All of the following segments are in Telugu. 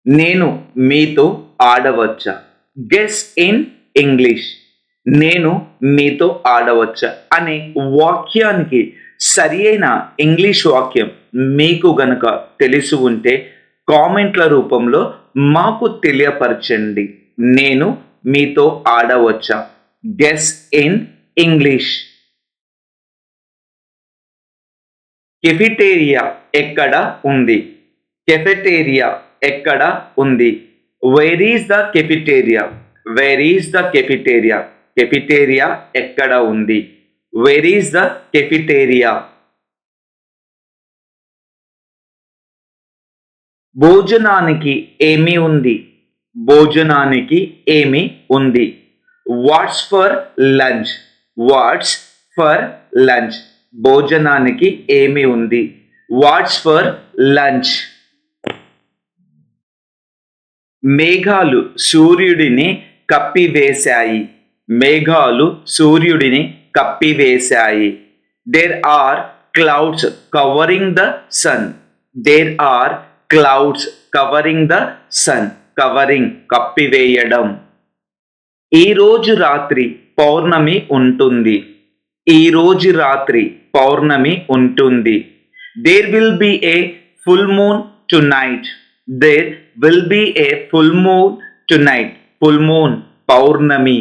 నేను మీతో ఆడవచ్చా? Guess in English. నేను మీతో ఆడవచ్చా అనే వాక్యానికి సరి అయిన ఇంగ్లీష్ వాక్యం మీకు గనక తెలిసి ఉంటే కామెంట్ల రూపంలో మాకు తెలియపరచండి. నేను మీతో ఆడవచ్చా? Guess in English. కెఫిటేరియా ఎక్కడ ఉంది? కెఫెటేరియా ఎక్కడ ఉంది? Where is the cafeteria? Where is the cafeteria? Cafeteria ఎక్కడ ఉంది? Where is the cafeteria? భోజనానికి ఏమి ఉంది? భోజనానికి ఏమి ఉంది? What's for lunch? What's for lunch? భోజనానికి ఏమి ఉంది? What's for lunch? మేఘాలు సూర్యుడిని కప్పివేశాయి. మేఘాలు సూర్యుడిని కప్పివేశాయి. There are clouds covering the sun. There are clouds covering the sun. Covering కప్పివేయడం. ఈరోజు రాత్రి పౌర్ణమి ఉంటుంది. ఈరోజు రాత్రి పౌర్ణమి ఉంటుంది. There will be a full moon tonight. There will be a full moon tonight. Full moon పౌర్ణమి.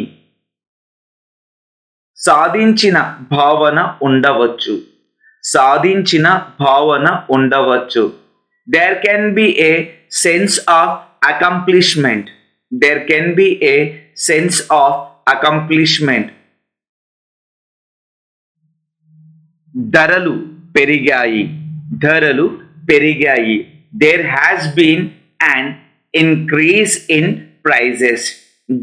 సాధించిన భావన ఉండవచ్చు. సాధించిన భావన ఉండవచ్చు. There can be a sense of accomplishment. There can be a sense of accomplishment. ధరలు పెరిగాయి. ధరలు పెరిగాయి. There has been an increase in prices.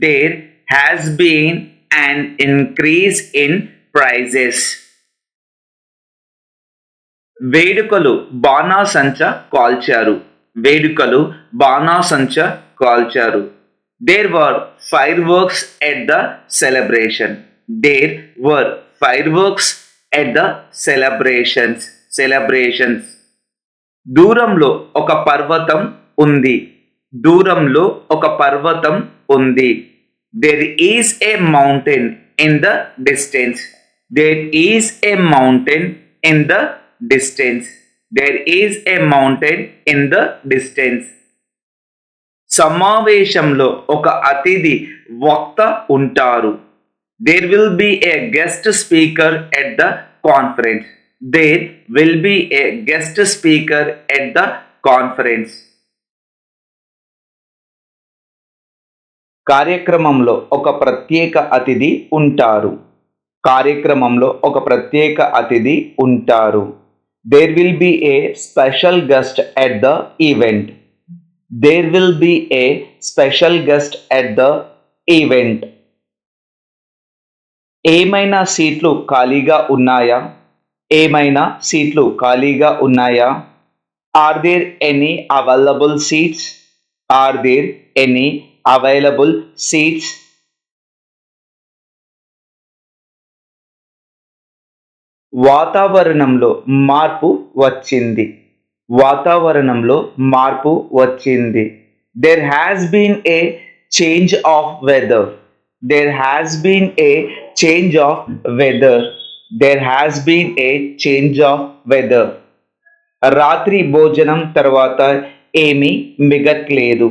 There has been an increase in prices. వేడుకలు బాణాసంచ కాల్చారు. వేడుకలు బాణాసంచ కాల్చారు. There were fireworks at the celebration. There were fireworks at the celebrations. దూరంలో ఒక పర్వతం ఉంది. దూరంలో ఒక పర్వతం ఉంది. There is a mountain in the distance. There is a mountain in the distance. There is a mountain in the distance. సమావేశంలో ఒక అతిథి వక్త ఉంటారు. There will be a guest speaker at the conference. There will be a guest speaker at the conference. కార్యక్రమంలో ఒక ప్రత్యేక అతిథి ఉంటారు. కార్యక్రమంలో ఒక ప్రత్యేక అతిథి ఉంటారు. There will be a special guest at the event. There will be a special guest at the event. ఏమైనా సీట్లు ఖాళీగా ఉన్నాయా? ఏమైనా సీట్లు ఖాళీగా ఉన్నాయా? Are there any available seats? Are there any available seats? వాతావరణంలో మార్పు వచ్చింది. వాతావరణంలో మార్పు వచ్చింది. There has been a change of weather. There has been a change of weather. There has been a change of weather. రాత్రి భోజనం తర్వాత ఏమీ మిగట్లేదు.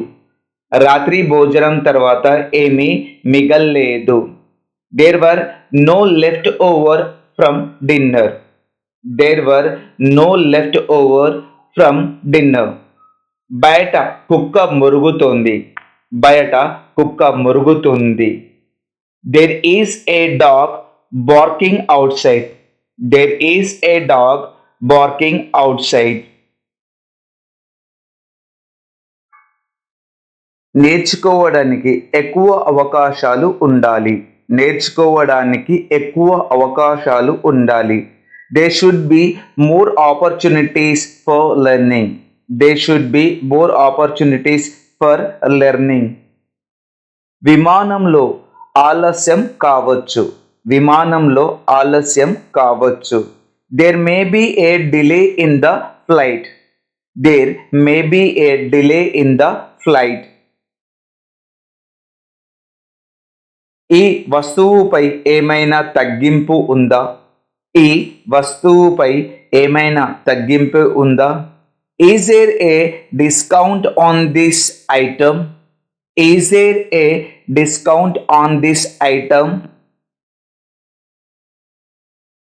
రాత్రి భోజనం తర్వాత ఏమీ మిగల్లేదు. There were no left over from dinner. There were no left over from dinner. బయట కుక్క మురుగుతోంది. బయట కుక్క మురుగుతుంది. There is a dog barking outside. There is a dog barking outside. నేర్చుకోవడానికి ఎక్కువ అవకాశాలు ఉండాలి. నేర్చుకోవడానికి ఎక్కువ అవకాశాలు ఉండాలి. There should be more opportunities for learning. There should be more opportunities for learning. విమానంలో ఆలస్యం కావచ్చు. విమానంలో ఆలస్యం కావచ్చు. There may be a delay in the flight. There may be a delay in the flight. ఈ వస్తువుపై ఏమైనా తగ్గింపు ఉందా? ఈ వస్తువుపై ఏమైనా తగ్గింపు ఉందా? Is there a discount on this item? Is there a discount on this item?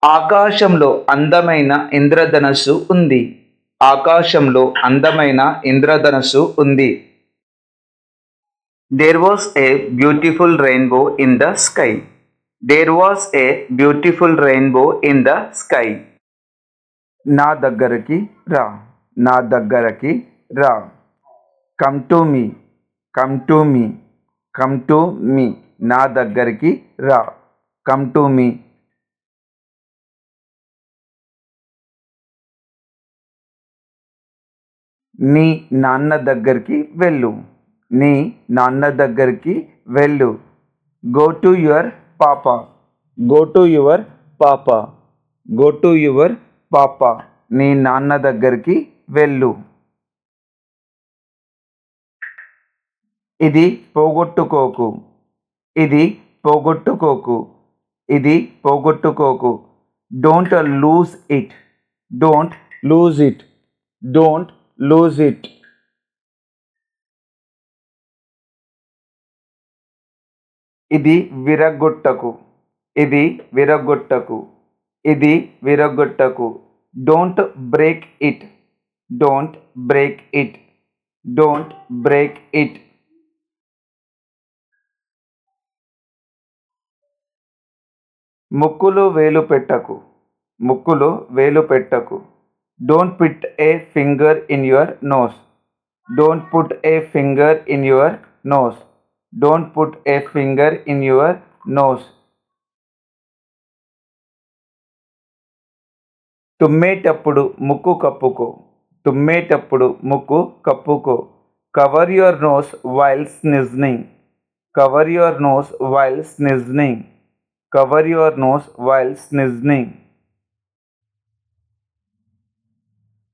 ఆకాశంలో అందమైన ఇంద్రధనస్సు ఉంది. ఆకాశంలో అందమైన ఇంద్రధనస్సు ఉంది. There was a beautiful rainbow in the sky. There was a beautiful rainbow in the sky. నా దగ్గరికి రా. నా దగ్గరికి రా. Come to me. Come to me. Come to me. నా దగ్గరికి రా. Come to me. నీ నాన్న దగ్గరికి వెళ్ళు. నీ నాన్న దగ్గరికి వెళ్ళు. Go to your papa. Go to your papa. Go to your papa. నీ నాన్న దగ్గరికి వెళ్ళు. ఇది పోగొట్టుకోకు. ఇది పోగొట్టుకోకు. ఇది పోగొట్టుకోకు. Don't lose it. Don't lose it. Don't lose it. ఇది విరగొట్టకు. ఇది విరగొట్టకు. ఇది విరగొట్టకు. Don't break it. Don't break it. Don't break it. ముక్కులో వేలు పెట్టకు. ముక్కులో వేలు పెట్టకు. Don't put a finger in your nose. Don't put a finger in your nose. Don't put a finger in your nose. తుమ్మేటప్పుడు ముక్కు కప్పుకో. తుమ్మేటప్పుడు ముక్కు కప్పుకో. Cover your nose while sneezing. Cover your nose while sneezing. Cover your nose while sneezing.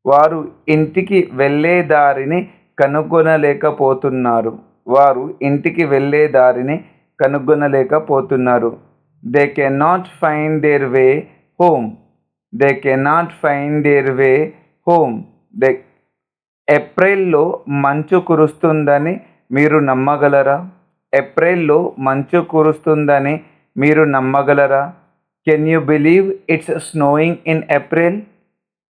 వారు ఇంటికి వెళ్ళే దారిని కనుగొనలేకపోతున్నారు. వారు ఇంటికి వెళ్ళే దారిని కనుగొనలేకపోతున్నారు. They cannot find their way home. They cannot find their way home. ఏప్రిల్లో మంచు కురుస్తుందని మీరు నమ్మగలరా? ఏప్రిల్లో మంచు కురుస్తుందని మీరు నమ్మగలరా? Can you believe it's snowing in April?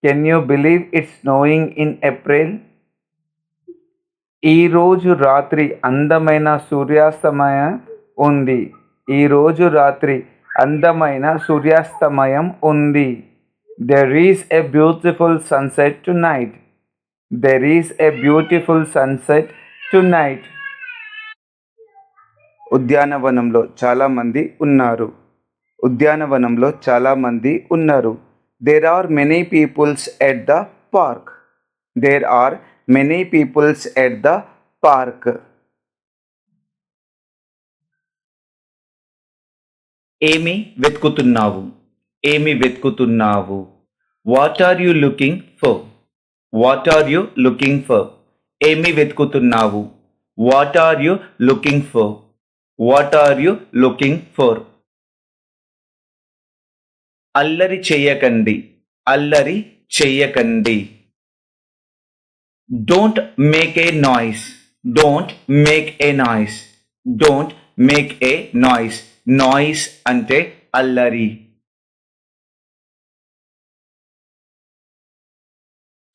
Can you believe it's snowing in April? ఈరోజు రాత్రి అందమైన సూర్యాస్తమయం ఉంది. ఈరోజు రాత్రి అందమైన సూర్యాస్తమయం ఉంది. There is a beautiful sunset tonight. There is a beautiful sunset tonight. ఉద్యానవనంలో చాలామంది ఉన్నారు. ఉద్యానవనంలో చాలామంది ఉన్నారు. There are many peoples at the park. There are many peoples at the park. ఏమి వెతుకుతున్నావు? ఏమి వెతుకుతున్నావు? What are you looking for? What are you looking for? ఏమి వెతుకుతున్నావు? What are you looking for? What are you looking for? అల్లరి చెయ్యకండి. అల్లరి చెయ్యకండి. Don't make a noise. Don't make a noise. Don't make a noise. Noise అంటే అల్లరి.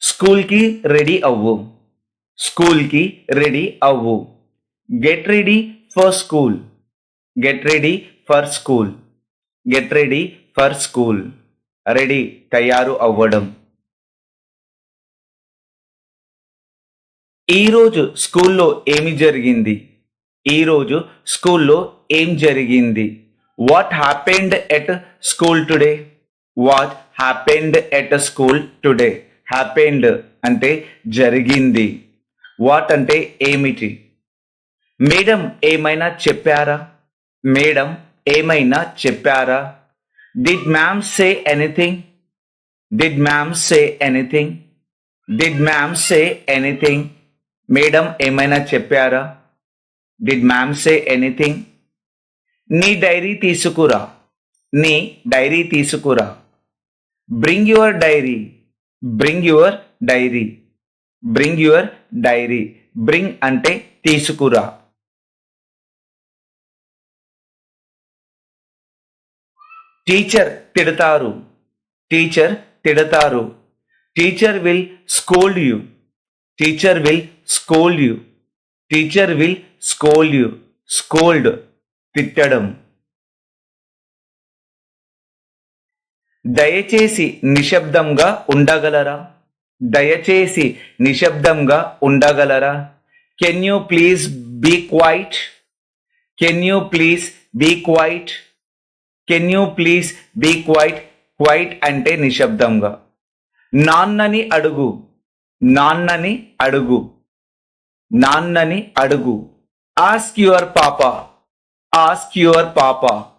స్కూల్కి రెడీ అవ్వు. స్కూల్కి రెడీ అవ్వు. Get ready for school. Get ready for school. Get ready for school. Ready తయారు అవ్వడం. ఈరోజు స్కూల్లో ఏమి జరిగింది? ఈరోజు స్కూల్లో ఏం జరిగింది? What happened at school today? What happened at school today? Happened అంటే జరిగింది. వాట్ అంటే ఏమిటి? మేడం ఏమైనా చెప్పారా? మేడం ఏమైనా చెప్పారా? Did ma'am say anything? Did ma'am say anything? Did ma'am say anything? Madam ఏమైనా చెప్పారా? Did ma'am say anything? నీ డైరీ తీసుకురా. నీ డైరీ తీసుకురా. Bring your diary. Bring your diary. Bring your diary. Bring అంటే తీసుకురా. టీచర్ తిడతారు. టీచర్ తిడతారు. Teacher will scold you. Teacher will scold you. Teacher will scold you. Scold తిట్టడం. దయచేసి నిశ్శబ్దంగా ఉండగలరా? దయచేసి నిశ్శబ్దంగా ఉండగలరా? Can you please be quiet? Can you please be quiet? Can you please be quiet? Quiet అంటే నిశ్శబ్దంగా. నాన్నని అడుగు. నాన్నని అడుగు. నాన్నని అడుగు. Ask your papa. Ask your papa.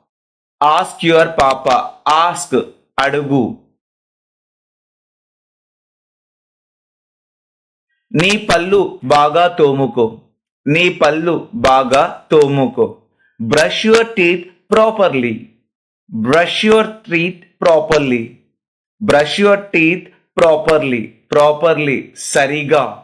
Ask your papa. Ask అడుగు. నీ పళ్ళు బాగా తోముకో. నీ పళ్ళు బాగా తోముకో. Brush your teeth properly. Brush your teeth properly. Brush your teeth properly. Properly సరిగా.